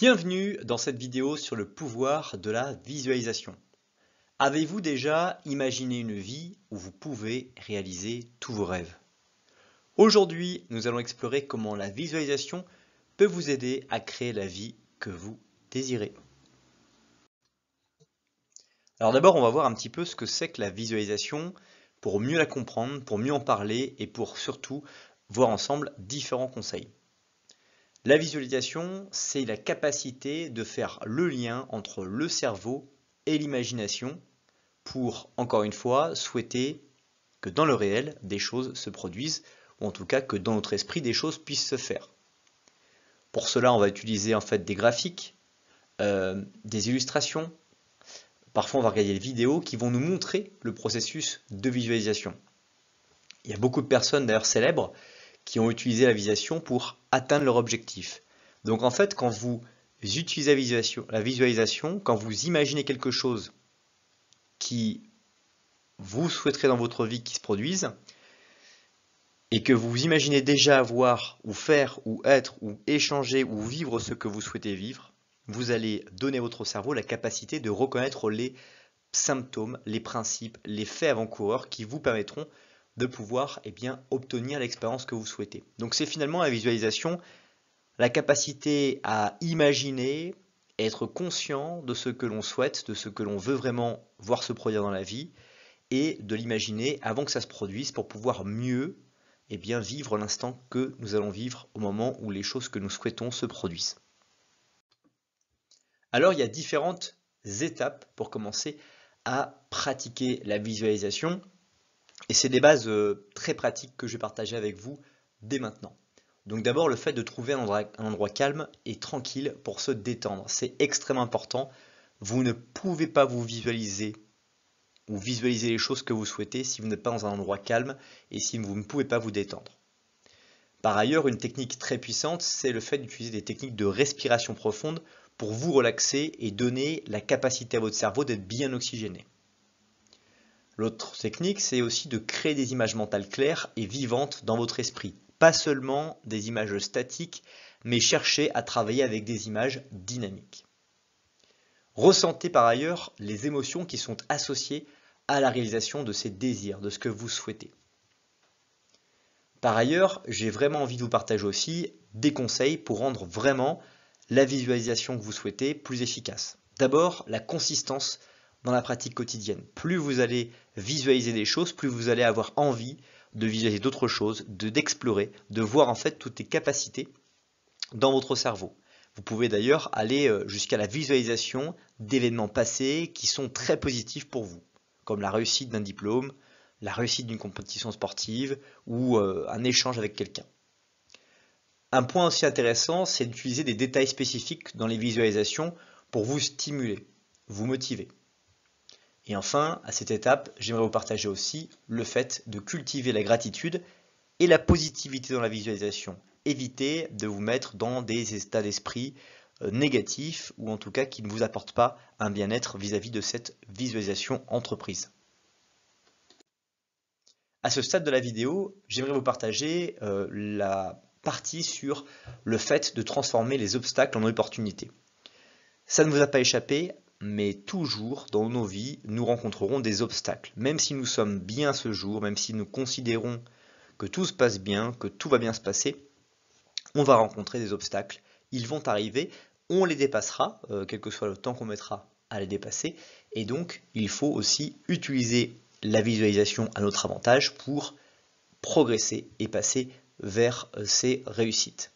Bienvenue dans cette vidéo sur le pouvoir de la visualisation. Avez-vous déjà imaginé une vie où vous pouvez réaliser tous vos rêves? Aujourd'hui, nous allons explorer comment la visualisation peut vous aider à créer la vie que vous désirez. Alors d'abord, on va voir un petit peu ce que c'est que la visualisation pour mieux la comprendre, pour mieux en parler et pour surtout voir ensemble différents conseils. La visualisation, c'est la capacité de faire le lien entre le cerveau et l'imagination pour, encore une fois, souhaiter que dans le réel, des choses se produisent, ou en tout cas que dans notre esprit, des choses puissent se faire. Pour cela, on va utiliser en fait des graphiques, des illustrations. Parfois, on va regarder des vidéos qui vont nous montrer le processus de visualisation. Il y a beaucoup de personnes d'ailleurs célèbres qui ont utilisé la visualisation pour atteindre leur objectif. Donc en fait, quand vous utilisez la visualisation, quand vous imaginez quelque chose qui vous souhaiterez dans votre vie qui se produise, et que vous imaginez déjà avoir, ou faire, ou être, ou échanger, ou vivre ce que vous souhaitez vivre, vous allez donner à votre cerveau la capacité de reconnaître les symptômes, les principes, les faits avant-coureurs qui vous permettront de pouvoir obtenir l'expérience que vous souhaitez. Donc c'est finalement la visualisation, la capacité à imaginer, être conscient de ce que l'on souhaite, de ce que l'on veut vraiment voir se produire dans la vie, et de l'imaginer avant que ça se produise pour pouvoir mieux vivre l'instant que nous allons vivre au moment où les choses que nous souhaitons se produisent. Alors il y a différentes étapes pour commencer à pratiquer la visualisation et c'est des bases très pratiques que je vais partager avec vous dès maintenant. Donc d'abord le fait de trouver un endroit calme et tranquille pour se détendre, c'est extrêmement important. Vous ne pouvez pas vous visualiser ou visualiser les choses que vous souhaitez si vous n'êtes pas dans un endroit calme et si vous ne pouvez pas vous détendre. Par ailleurs, une technique très puissante, c'est le fait d'utiliser des techniques de respiration profonde pour vous relaxer et donner la capacité à votre cerveau d'être bien oxygéné. L'autre technique, c'est aussi de créer des images mentales claires et vivantes dans votre esprit. Pas seulement des images statiques, mais chercher à travailler avec des images dynamiques. Ressentez par ailleurs les émotions qui sont associées à la réalisation de ces désirs, de ce que vous souhaitez. Par ailleurs, j'ai vraiment envie de vous partager aussi des conseils pour rendre vraiment la visualisation que vous souhaitez plus efficace. D'abord, la consistance dans la pratique quotidienne. Plus vous allez visualiser des choses, plus vous allez avoir envie de visualiser d'autres choses, d'explorer, de voir en fait toutes les capacités dans votre cerveau. Vous pouvez d'ailleurs aller jusqu'à la visualisation d'événements passés qui sont très positifs pour vous, comme la réussite d'un diplôme, la réussite d'une compétition sportive ou un échange avec quelqu'un. Un point aussi intéressant, c'est d'utiliser des détails spécifiques dans les visualisations pour vous stimuler, vous motiver. Et enfin, à cette étape, j'aimerais vous partager aussi le fait de cultiver la gratitude et la positivité dans la visualisation. Évitez de vous mettre dans des états d'esprit négatifs ou en tout cas qui ne vous apportent pas un bien-être vis-à-vis de cette visualisation entreprise. À ce stade de la vidéo, j'aimerais vous partager la partie sur le fait de transformer les obstacles en opportunités. Ça ne vous a pas échappé, mais toujours dans nos vies, nous rencontrerons des obstacles. Même si nous sommes bien ce jour, même si nous considérons que tout se passe bien, que tout va bien se passer, on va rencontrer des obstacles. Ils vont arriver, on les dépassera, quel que soit le temps qu'on mettra à les dépasser. Et donc, il faut aussi utiliser la visualisation à notre avantage pour progresser et passer vers ces réussites.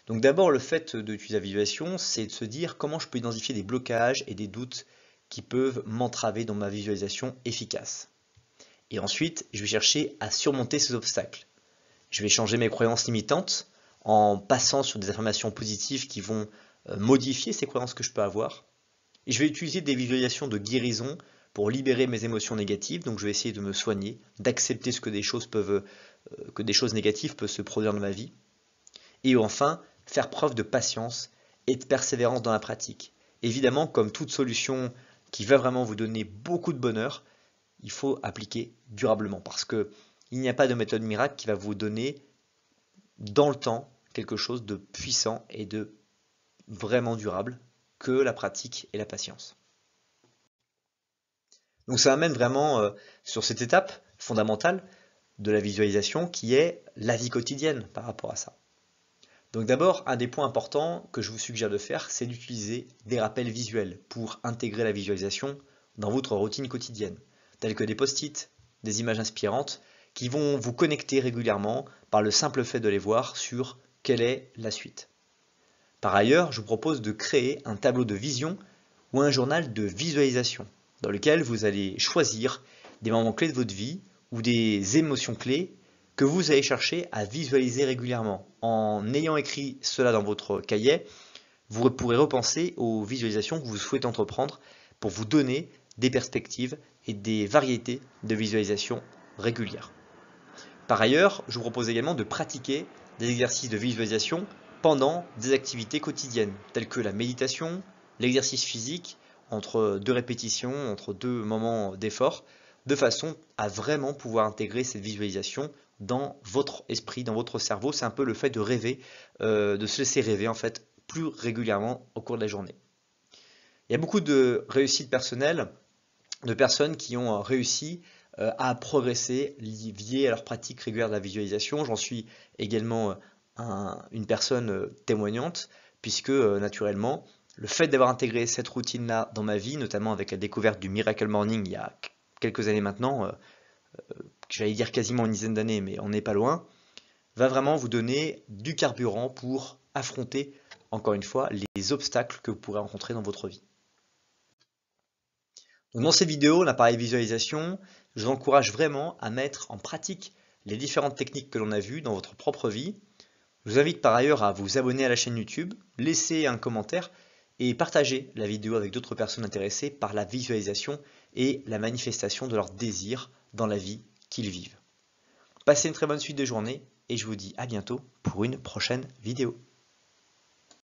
Donc d'abord, le fait d'utiliser la visualisation, c'est de se dire comment je peux identifier des blocages et des doutes qui peuvent m'entraver dans ma visualisation efficace. Et ensuite, je vais chercher à surmonter ces obstacles. Je vais changer mes croyances limitantes en passant sur des affirmations positives qui vont modifier ces croyances que je peux avoir. Et je vais utiliser des visualisations de guérison pour libérer mes émotions négatives. Donc je vais essayer de me soigner, d'accepter ce que des choses négatives peuvent se produire dans ma vie. Et enfin, faire preuve de patience et de persévérance dans la pratique. Évidemment, comme toute solution qui va vraiment vous donner beaucoup de bonheur, il faut appliquer durablement parce qu'il n'y a pas de méthode miracle qui va vous donner dans le temps quelque chose de puissant et de vraiment durable que la pratique et la patience. Donc ça amène vraiment sur cette étape fondamentale de la visualisation qui est la vie quotidienne par rapport à ça. Donc d'abord, un des points importants que je vous suggère de faire, c'est d'utiliser des rappels visuels pour intégrer la visualisation dans votre routine quotidienne, tels que des post-it, des images inspirantes, qui vont vous connecter régulièrement par le simple fait de les voir sur quelle est la suite. Par ailleurs, je vous propose de créer un tableau de vision ou un journal de visualisation, dans lequel vous allez choisir des moments clés de votre vie ou des émotions clés que vous allez chercher à visualiser régulièrement. En ayant écrit cela dans votre cahier, vous pourrez repenser aux visualisations que vous souhaitez entreprendre pour vous donner des perspectives et des variétés de visualisation régulières. Par ailleurs, je vous propose également de pratiquer des exercices de visualisation pendant des activités quotidiennes, telles que la méditation, l'exercice physique, entre deux répétitions, entre deux moments d'effort, de façon à vraiment pouvoir intégrer cette visualisation dans votre esprit, dans votre cerveau. C'est un peu le fait de rêver, de se laisser rêver en fait plus régulièrement au cours de la journée. Il y a beaucoup de réussites personnelles, de personnes qui ont réussi à progresser liées à leur pratique régulière de la visualisation. J'en suis également une personne témoignante, puisque naturellement, le fait d'avoir intégré cette routine-là dans ma vie, notamment avec la découverte du Miracle Morning il y a quelques années maintenant, j'allais dire quasiment une dizaine d'années, mais on n'est pas loin, va vraiment vous donner du carburant pour affronter, encore une fois, les obstacles que vous pourrez rencontrer dans votre vie. Donc dans ces vidéos, l'appareil visualisation, je vous encourage vraiment à mettre en pratique les différentes techniques que l'on a vues dans votre propre vie. Je vous invite par ailleurs à vous abonner à la chaîne YouTube, laisser un commentaire et partager la vidéo avec d'autres personnes intéressées par la visualisation et la manifestation de leurs désirs dans la vie qu'ils vivent. Passez une très bonne suite de journée et je vous dis à bientôt pour une prochaine vidéo.